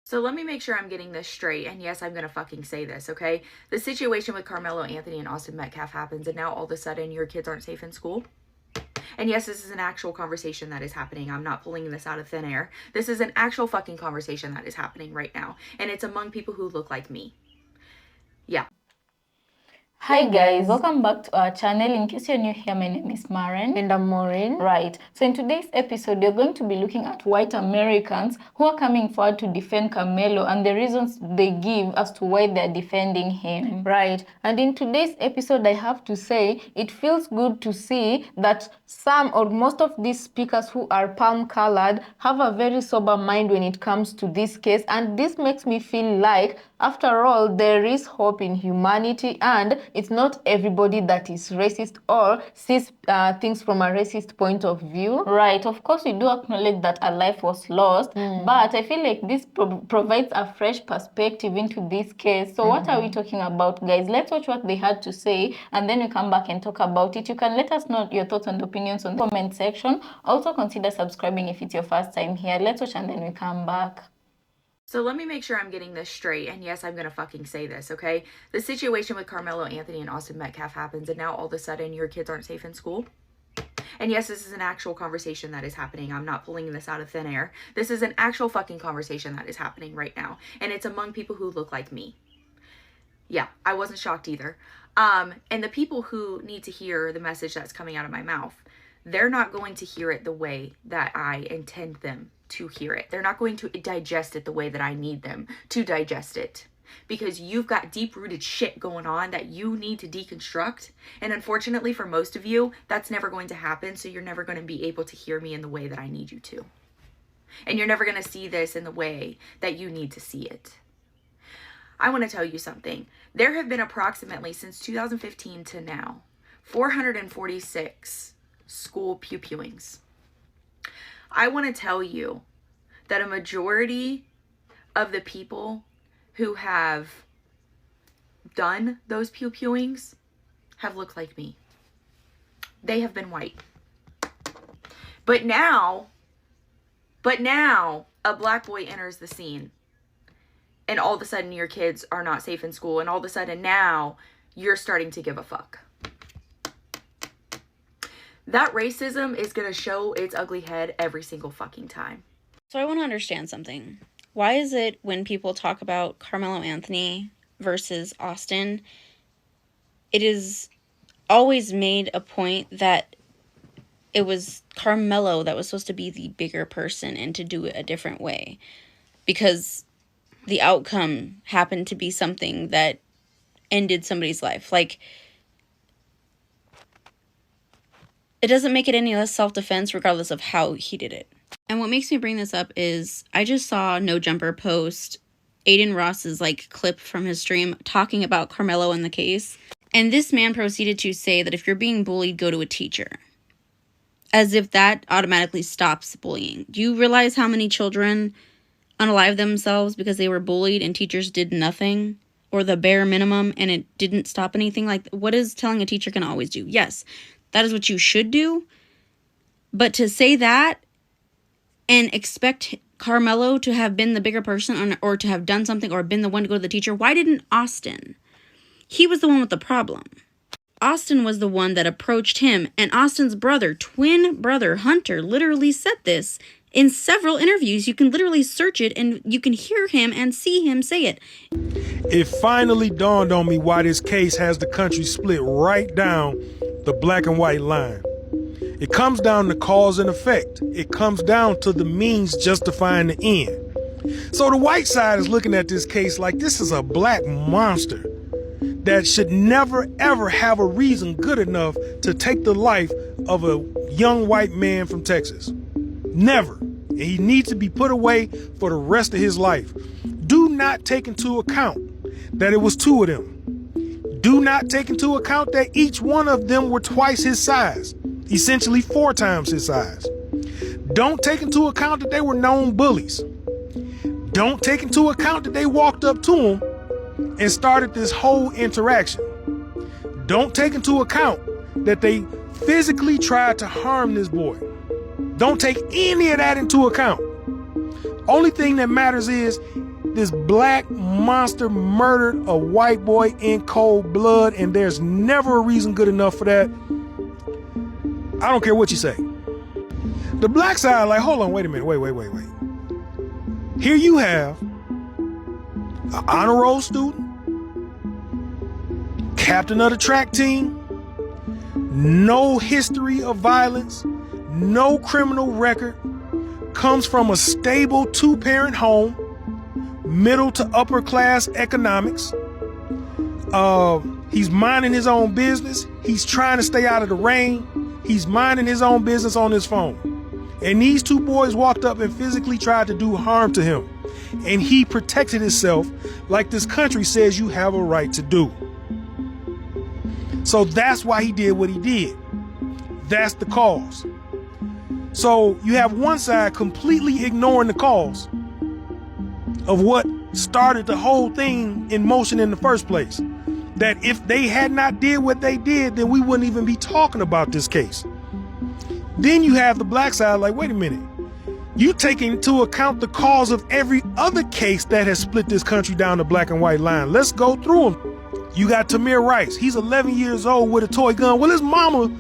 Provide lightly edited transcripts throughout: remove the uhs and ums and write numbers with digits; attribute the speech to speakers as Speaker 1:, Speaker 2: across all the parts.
Speaker 1: So let me make sure I'm getting this straight. And yes, I'm going to fucking say this, okay? The situation with Karmelo Anthony and Austin Metcalf happens, and now all of a sudden your kids aren't safe in school. And yes, this is an actual conversation that is happening. I'm not pulling this out of thin air. This is an actual fucking conversation that is happening right now. And it's among people who look like me. Yeah.
Speaker 2: Hi guys, welcome back to our channel. In case you're new here, my name is Maren.
Speaker 3: And I'm Maureen.
Speaker 2: Right. So in today's episode, we're going to be looking at white Americans who are coming forward to defend Karmelo and the reasons they give as to why they're defending him. Right. And in today's episode, I have to say, it feels good to see that some or most of these speakers who are palm colored have a very sober mind when it comes to this case. And this makes me feel like, after all, there is hope in humanity, and it's not everybody that is racist or sees things from a racist point of view. Right. Of course, we do acknowledge that a life was lost, but I feel like this provides a fresh perspective into this case. So what are we talking about, guys? Let's watch what they had to say, and then we come back and talk about it. You can let us know your thoughts and opinions on the comment section. Also consider subscribing if it's your first time here. Let's watch and then we come back.
Speaker 1: So let me make sure I'm getting this straight. And yes, I'm going to fucking say this, okay? The situation with Karmelo Anthony and Austin Metcalf happens, and now all of a sudden your kids aren't safe in school. And yes, this is an actual conversation that is happening. I'm not pulling this out of thin air. This is an actual fucking conversation that is happening right now. And it's among people who look like me. Yeah, I wasn't shocked either. And the people who need to hear the message that's coming out of my mouth, they're not going to hear it the way that I intend them to hear it. They're not going to digest it the way that I need them to digest it, because you've got deep-rooted shit going on that you need to deconstruct. And unfortunately for most of you, that's never going to happen. So you're never going to be able to hear me in the way that I need you to. And you're never going to see this in the way that you need to see it. I want to tell you something. There have been approximately, since 2015 to now, 446 school pew-pewings. I want to tell you that a majority of the people who have done those pew-pewings have looked like me. They have been white. But now, a black boy enters the scene, and all of a sudden your kids are not safe in school, and all of a sudden now you're starting to give a fuck. That racism is going to show its ugly head every single fucking time.
Speaker 3: So I want to understand something. Why is it when people talk about Karmelo Anthony versus Austin, it is always made a point that it was Karmelo that was supposed to be the bigger person and to do it a different way, because the outcome happened to be something that ended somebody's life? Like, it doesn't make it any less self-defense regardless of how he did it. And what makes me bring this up is I just saw No Jumper post Aiden Ross's clip from his stream talking about Karmelo and the case. And this man proceeded to say that if you're being bullied, go to a teacher. As if that automatically stops bullying. Do you realize how many children unalive themselves because they were bullied and teachers did nothing? Or the bare minimum and it didn't stop anything? Like, what is telling a teacher can always do? Yes, that is what you should do. But to say that and expect Karmelo to have been the bigger person or to have done something or been the one to go to the teacher, why didn't Austin? He was the one with the problem. Austin was the one that approached him, and Austin's brother, twin brother, Hunter, literally said this in several interviews. You can literally search it and you can hear him and see him say it.
Speaker 4: It finally dawned on me why this case has the country split right down the black and white line. It comes down to cause and effect. It comes down to the means justifying the end. So the white side is looking at this case like this is a black monster that should never ever have a reason good enough to take the life of a young white man from Texas. Never. And he needs to be put away for the rest of his life. Do not take into account that it was two of them. Do not take into account that each one of them were twice his size, essentially 4 times his size. Don't take into account that they were known bullies. Don't take into account that they walked up to him and started this whole interaction. Don't take into account that they physically tried to harm this boy. Don't take any of that into account. Only thing that matters is This black monster murdered a white boy in cold blood, and there's never a reason good enough for that. I don't care what you say. The black side, like, hold on, wait a minute, wait. Here you have an honor roll student, captain of the track team, no history of violence, no criminal record, comes from a stable 2-parent home, middle to upper class economics. He's minding his own business. He's trying to stay out of the rain. He's minding his own business on his phone. And these 2 boys walked up and physically tried to do harm to him. And he protected himself like this country says you have a right to do. So that's why he did what he did. That's the cause. So you have one side completely ignoring the cause of what started the whole thing in motion in the first place. That if they had not did what they did, then we wouldn't even be talking about this case. Then you have the black side like, wait a minute. You take into account the cause of every other case that has split this country down the black and white line. Let's go through them. You got Tamir Rice. He's 11 years old with a toy gun. Well, his mama,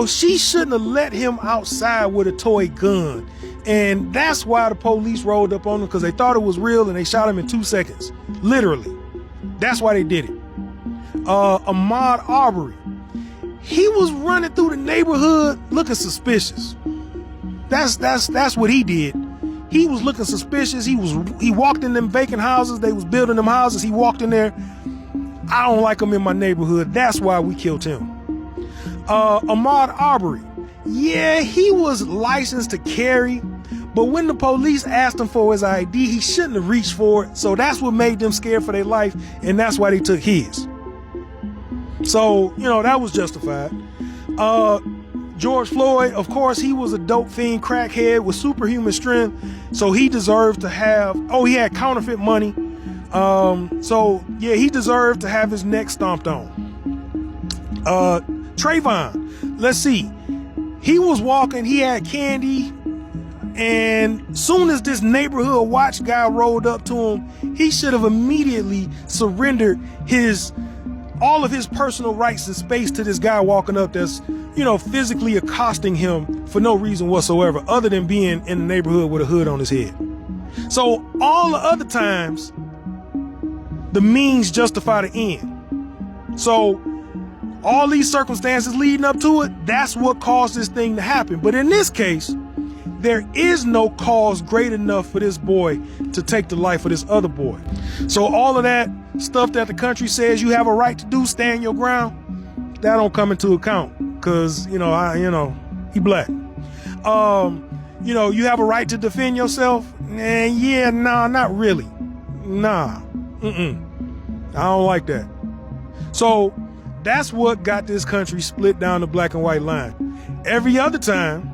Speaker 4: she shouldn't have let him outside with a toy gun. And that's why the police rolled up on him, because they thought it was real and they shot him in 2 seconds. Literally. That's why they did it. Ahmaud Arbery. He was running through the neighborhood looking suspicious. That's what he did. He was looking suspicious. He walked in them vacant houses. They was building them houses. He walked in there. I don't like him in my neighborhood. That's why we killed him. Ahmaud Arbery. Yeah, he was licensed to carry, but when the police asked him for his ID, he shouldn't have reached for it. So that's what made them scared for their life, and that's why they took his. So, that was justified. George Floyd, of course, he was a dope fiend crackhead with superhuman strength, so he deserved to have, he had counterfeit money. He deserved to have his neck stomped on. Trayvon, let's see. He was walking, he had candy, and soon as this neighborhood watch guy rolled up to him, he should have immediately surrendered all of his personal rights and space to this guy walking up that's, physically accosting him for no reason whatsoever, other than being in the neighborhood with a hood on his head. So all the other times, the means justify the end. So all these circumstances leading up to it, that's what caused this thing to happen. But in this case, there is no cause great enough for this boy to take the life of this other boy. So all of that stuff that the country says you have a right to do, stand your ground, that don't come into account. Cause, he black. You have a right to defend yourself? Not really. I don't like that. So that's what got this country split down the black and white line. Every other time,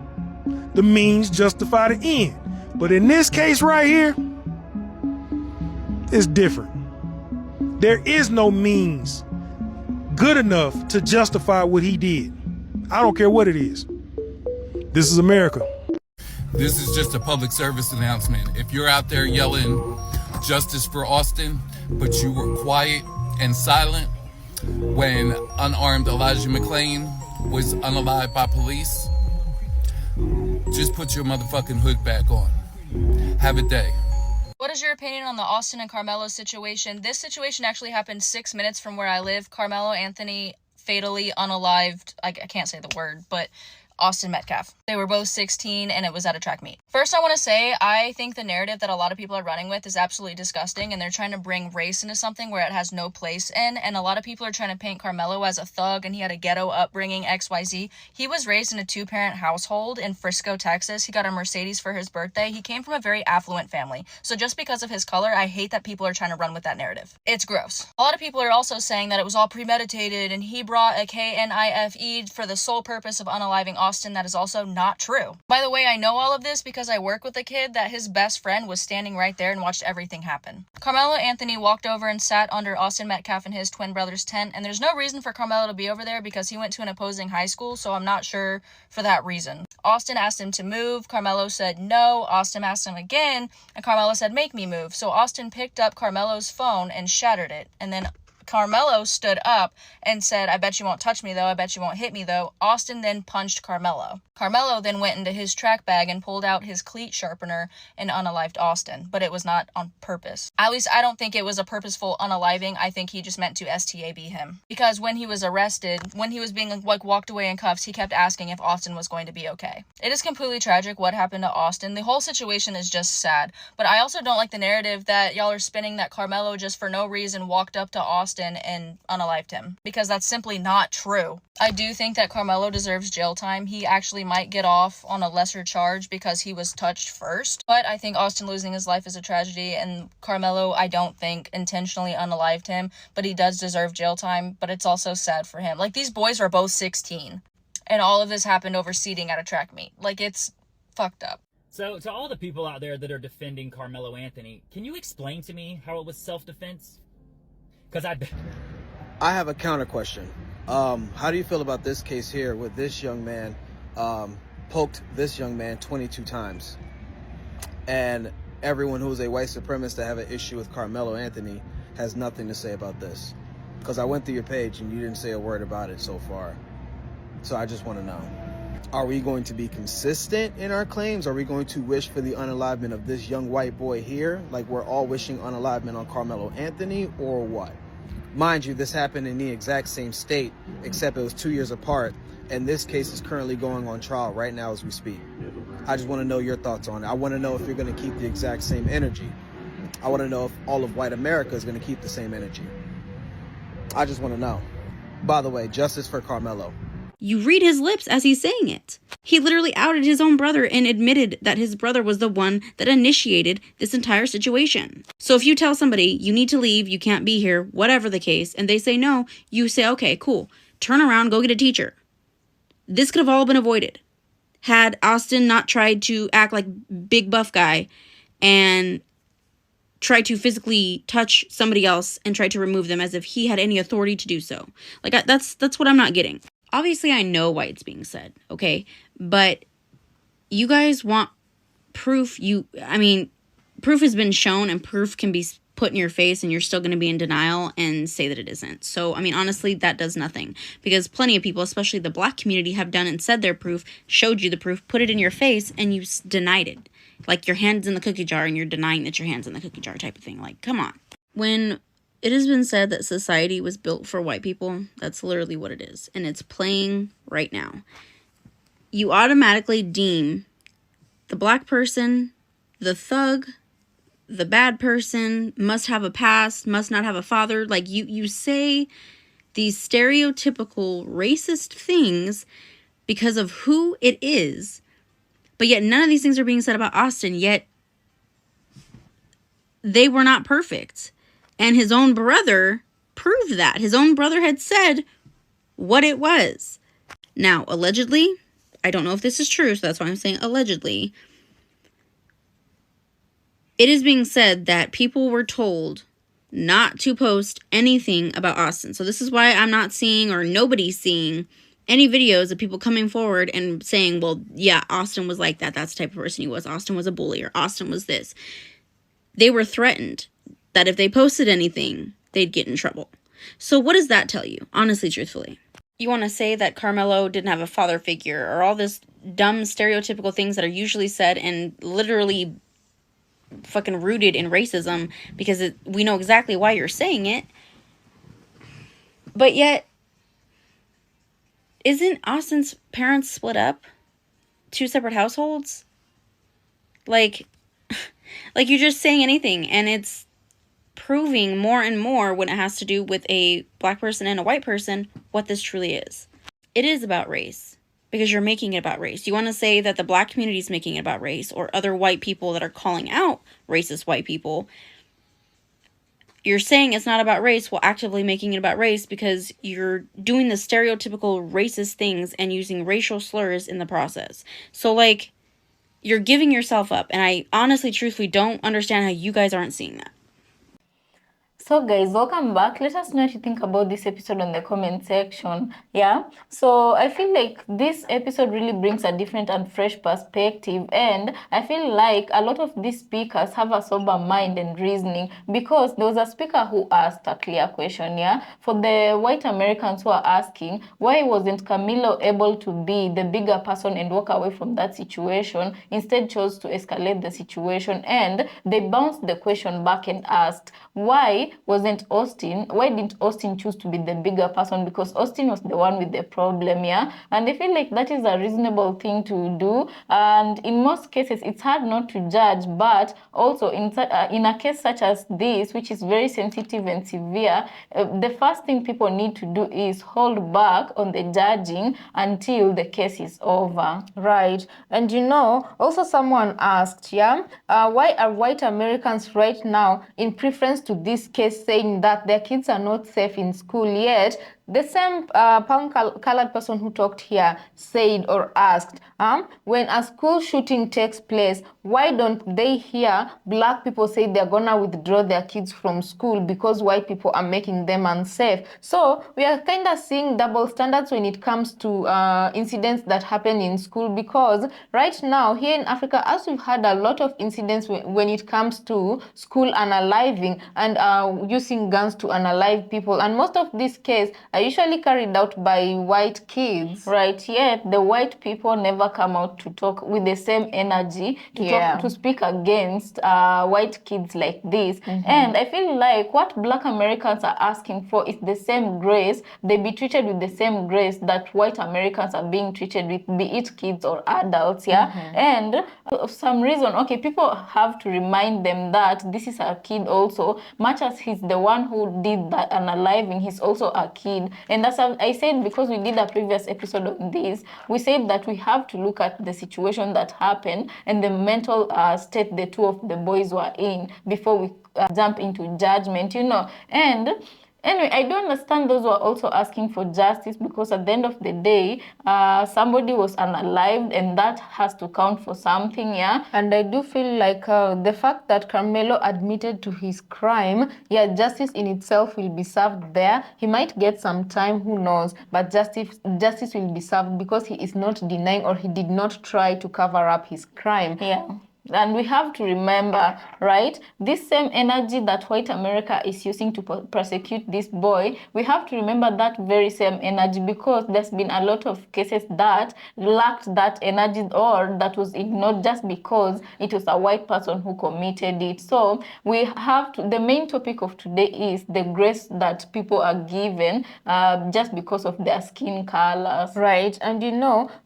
Speaker 4: the means justify the end. But in this case right here, it's different. There is no means good enough to justify what he did. I don't care what it is. This is America.
Speaker 5: This is just a public service announcement. If you're out there yelling justice for Austin, but you were quiet and silent when unarmed Elijah McClain was unalived by police, just put your motherfucking hood back on. Have a day.
Speaker 6: What is your opinion on the Austin and Karmelo situation? This situation actually happened 6 minutes from where I live. Karmelo Anthony fatally unalived, I can't say the word, but Austin Metcalf. They were both 16 and it was at a track meet. First, I want to say, I think the narrative that a lot of people are running with is absolutely disgusting, and they're trying to bring race into something where it has no place in, and a lot of people are trying to paint Karmelo as a thug and he had a ghetto upbringing, XYZ. He was raised in a 2-parent household in Frisco, Texas. He got a Mercedes for his birthday. He came from a very affluent family. So just because of his color, I hate that people are trying to run with that narrative. It's gross. A lot of people are also saying that it was all premeditated and he brought a KNIFE for the sole purpose of unaliving Austin that is also not true. By the way, I know all of this because I work with a kid that his best friend was standing right there and watched everything happen. Karmelo Anthony walked over and sat under Austin Metcalf and his twin brother's tent, and there's no reason for Karmelo to be over there because he went to an opposing high school, so I'm not sure for that reason. Austin asked him to move. Karmelo said no. Austin asked him again, and Karmelo said, make me move. So Austin picked up Karmelo's phone and shattered it, and then Karmelo stood up and said, I bet you won't touch me though, I bet you won't hit me though. Austin then punched Karmelo. Karmelo then went into his track bag and pulled out his cleat sharpener and unalived Austin, but it was not on purpose. At least I don't think it was a purposeful unaliving. I think he just meant to STAB him. Because when he was arrested, when he was being walked away in cuffs, he kept asking if Austin was going to be okay. It is completely tragic what happened to Austin. The whole situation is just sad, but I also don't like the narrative that y'all are spinning that Karmelo just for no reason walked up to Austin and unalived him, because that's simply not true. I do think that Karmelo deserves jail time. He actually might get off on a lesser charge because he was touched first, but I think Austin losing his life is a tragedy, and Karmelo, I don't think, intentionally unalived him, but he does deserve jail time, but it's also sad for him. Like, these boys are both 16, and all of this happened over seating at a track meet. Like, it's fucked up.
Speaker 7: So, to all the people out there that are defending Karmelo Anthony, can you explain to me how it was self-defense? Because
Speaker 8: I have a counter question. How do you feel about this case here with this young man poked this young man 22 times? And everyone who is a white supremacist that have an issue with Karmelo Anthony has nothing to say about this. Because I went through your page and you didn't say a word about it so far. So I just want to know. Are we going to be consistent in our claims? Are we going to wish for the unalivement of this young white boy here, like we're all wishing unalivement on Karmelo Anthony, or what? Mind you, this happened in the exact same state, except it was 2 years apart, and this case is currently going on trial right now as we speak. I just want to know your thoughts on it. I want to know if you're going to keep the exact same energy. I want to know if all of white America is going to keep the same energy. I just want to know. By the way, justice for Karmelo.
Speaker 3: You read his lips as he's saying it. He literally outed his own brother and admitted that his brother was the one that initiated this entire situation. So if you tell somebody you need to leave, you can't be here, whatever the case, and they say no, you say, okay, cool, turn around, go get a teacher. This could have all been avoided had Austin not tried to act like big buff guy and try to physically touch somebody else and try to remove them as if he had any authority to do so. Like, that's what I'm not getting. Obviously, I know why it's being said, okay? But you guys want proof. Proof has been shown, and proof can be put in your face, and you're still going to be in denial and say that it isn't. So, honestly, that does nothing. Because plenty of people, especially the black community, have done and said their proof, showed you the proof, put it in your face, and you denied it. Like, your hand's in the cookie jar, and you're denying that your hand's in the cookie jar type of thing. Like, come on. When it has been said that society was built for white people, that's literally what it is. And it's playing right now. You automatically deem the black person, the thug, the bad person, must have a past, must not have a father. Like, you say these stereotypical racist things because of who it is. But yet none of these things are being said about Austin, yet they were not perfect. And his own brother proved that. His own brother had said what it was. Now, allegedly, I don't know if this is true, so that's why I'm saying allegedly. It is being said that people were told not to post anything about Austin. So this is why I'm not seeing, or nobody's seeing, any videos of people coming forward and saying, well, yeah, Austin was like that. That's the type of person he was. Austin was a bully, or Austin was this. They were threatened that if they posted anything, they'd get in trouble. So what does that tell you? Honestly, truthfully. You want to say that Karmelo didn't have a father figure, or all this dumb stereotypical things that are usually said and literally fucking rooted in racism, because we know exactly why you're saying it. But yet, isn't Austin's parents split up? 2 separate households? Like you're just saying anything, and it's proving more and more when it has to do with a black person and a white person what this truly is. It is about race, because you're making it about race. You want to say that the black community is making it about race, or other white people that are calling out racist white people. you're saying it's not about race while actively making it about race because you're doing the stereotypical racist things and using racial slurs in the process. So, like, you're giving yourself up. And I honestly, truthfully don't understand how you guys aren't seeing that.
Speaker 2: So guys, welcome back. Let us know what you think about this episode on the comment section. Yeah, so I feel like this episode really brings a different and fresh perspective, and I feel like a lot of these speakers have a sober mind and reasoning, because there was a speaker who asked a clear question. Yeah, for the white Americans who are asking, why wasn't Karmelo able to be the bigger person and walk away from that situation, instead chose to escalate the situation? And they bounced the question back and asked, why didn't Austin choose to be the bigger person? Because Austin was the one with the problem. Yeah, and I feel like that is a reasonable thing to do, and in most cases it's hard not to judge, but also in a case such as this, which is very sensitive and severe, the first thing people need to do is hold back on the judging until the case is over. Right. And also someone asked, why are white Americans right now in preference to this case saying that their kids are not safe in school, yet the same colored person who talked here said or asked, when a school shooting takes place, why don't they hear black people say they're gonna withdraw their kids from school because white people are making them unsafe? So we are kind of seeing double standards when it comes to incidents that happen in school, because right now here in Africa, as we've had a lot of incidents when it comes to school unaliving and using guns to unalive people, and most of these cases are usually carried out by white kids, right? Yet the white people never come out to talk with the same energy to speak against white kids like this. And I feel like what black Americans are asking for is the same grace. They be treated with the same grace that white Americans are being treated with, be it kids or adults. And for some reason, people have to remind them that this is a kid also, much as he's the one who did that unaliving, he's also a kid. And as I said, because we did a previous episode on this, we said that we have to look at the situation that happened and the mental state the two of the boys were in before we jump into judgment, And anyway, I do understand those who are also asking for justice, because at the end of the day, somebody was unalived, and that has to count for something, And I do feel like the fact that Karmelo admitted to his crime, justice in itself will be served there. He might get some time, who knows, but justice will be served because he is not denying, or he did not try to cover up his crime. And we have to remember, right, this same energy that white America is using to prosecute this boy, we have to remember that very same energy, because there's been a lot of cases that lacked that energy, or that was ignored just because it was a white person who committed it. So we have to, the main topic of today is the grace that people are given just because of their skin colors. Right. And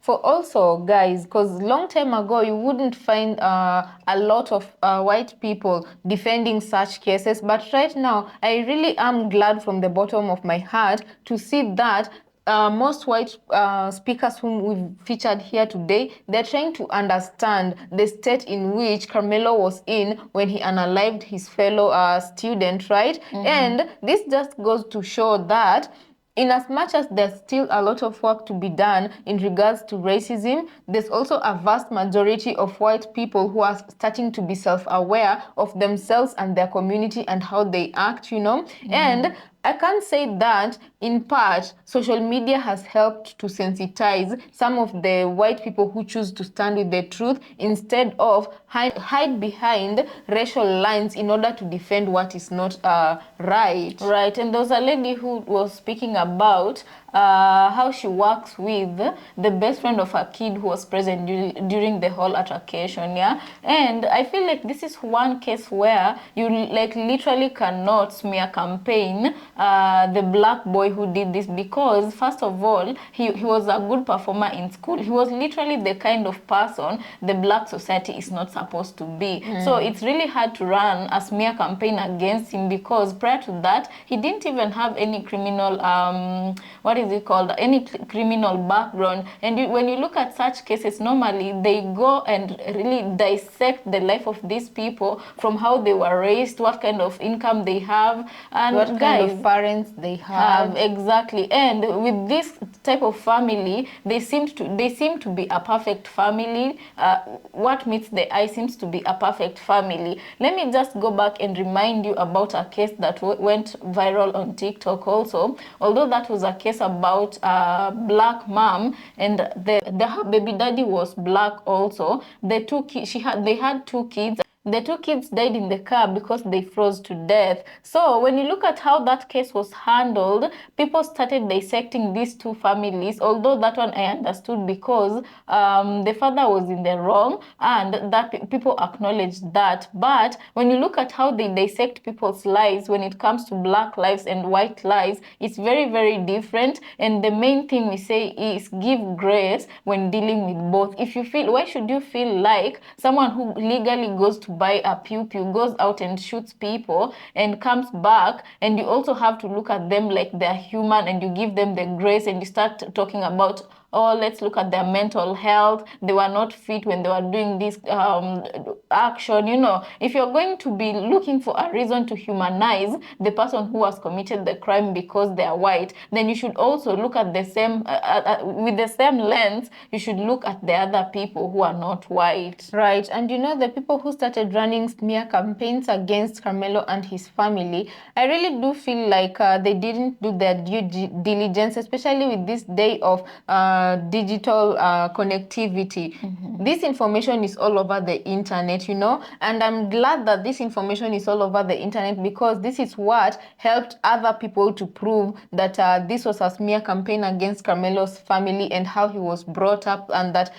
Speaker 2: for also guys, because long time ago you wouldn't find a lot of white people defending such cases, but right now I really am glad from the bottom of my heart to see that most white speakers whom we've featured here today, they're trying to understand the state in which Karmelo was in when he unalived his fellow student, right? And this just goes to show that in as much as there's still a lot of work to be done in regards to racism, there's also a vast majority of white people who are starting to be self-aware of themselves and their community and how they act, And I can say that, in part, social media has helped to sensitize some of the white people who choose to stand with the truth instead of hide behind racial lines in order to defend what is not right. Right, and there was a lady who was speaking about how she works with the best friend of her kid who was present during the whole altercation, And I feel like this is one case where you literally cannot smear campaign the black boy who did this, because first of all, he was a good performer in school. He was literally the kind of person the black society is not supposed to be. So it's really hard to run a smear campaign against him, because prior to that, he didn't even have any criminal, any criminal background. And when you look at such cases, normally they go and really dissect the life of these people, from how they were raised, what kind of income they have, and
Speaker 9: what kind of parents they have.
Speaker 2: Exactly. And with this type of family, they seem to be a perfect family. What meets the eye seems to be a perfect family. Let me just go back and remind you about a case that went viral on TikTok also. Although that was a case about a black mom, and her baby daddy was black also. They had two kids. The two kids died in the car because they froze to death. So when you look at how that case was handled, people started dissecting these two families, although that one I understood, because the father was in the wrong, and that people acknowledged that. But when you look at how they dissect people's lives when it comes to black lives and white lives, it's very, very different. And the main thing we say is give grace when dealing with both. Why should you feel like someone who legally goes to buy a pew-pew, goes out and shoots people and comes back, and you also have to look at them like they're human, and you give them the grace, and you start talking about, oh, let's look at their mental health. They were not fit when they were doing this action. If you're going to be looking for a reason to humanize the person who has committed the crime because they are white, then you should also look at the same, with the same lens, you should look at the other people who are not white.
Speaker 9: Right. And the people who started running smear campaigns against Karmelo and his family, I really do feel like they didn't do their due diligence, especially with this day of digital connectivity. This information is all over the internet, and I'm glad that this information is all over the internet, because this is what helped other people to prove that this was a smear campaign against Karmelo's family and how he was brought up, and that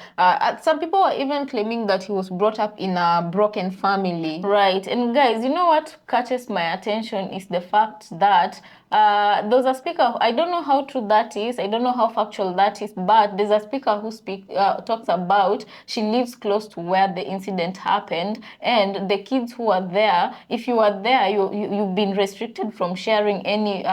Speaker 9: some people were even claiming that he was brought up in a broken family.
Speaker 2: Right. And guys, you know what catches my attention is the fact that there's a speaker. I don't know how true that is. I don't know how factual that is. But there's a speaker who talks about she lives close to where the incident happened, and the kids who are there. If you are there, you've been restricted from sharing any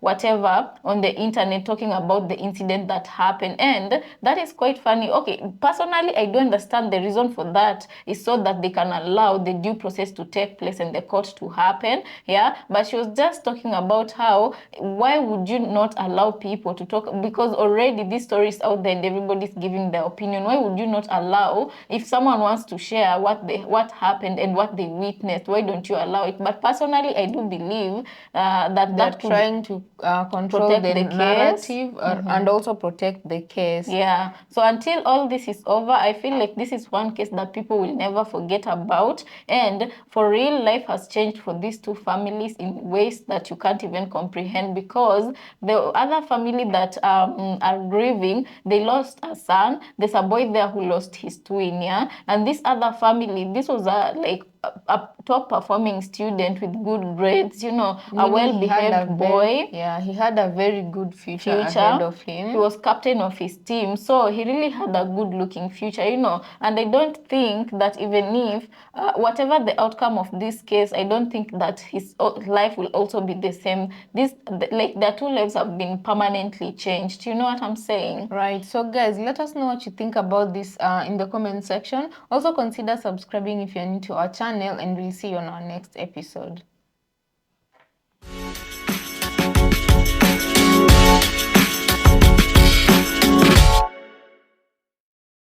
Speaker 2: whatever on the internet talking about the incident that happened. And that is quite funny. Okay, personally, I do understand the reason for that is so that they can allow the due process to take place and the court to happen. Yeah, but she was just talking about how, why would you not allow people to talk, because already this story is out there and everybody's giving their opinion. Why would you not allow, if someone wants to share what happened and what they witnessed, why don't you allow it? But personally, I do believe that could
Speaker 9: trying to control the narrative and also protect the case.
Speaker 2: Yeah. So until all this is over, I feel like this is one case that people will never forget about. And for real, life has changed for these two families in ways that you can't even comprehend, because the other family that are grieving, they lost a son. There's a boy there who lost his twin, yeah? And this other family, this was a top performing student with good grades, a well-behaved boy.
Speaker 9: Yeah, he had a very good future ahead of him.
Speaker 2: He was captain of his team, so he really had a good looking future, And I don't think that even if whatever the outcome of this case, I don't think that his life will also be the same. Their two lives have been permanently changed. You know what I'm saying?
Speaker 9: Right. So guys, let us know what you think about this in the comment section. Also consider subscribing if you're new to our channel, and we'll see you on our next episode.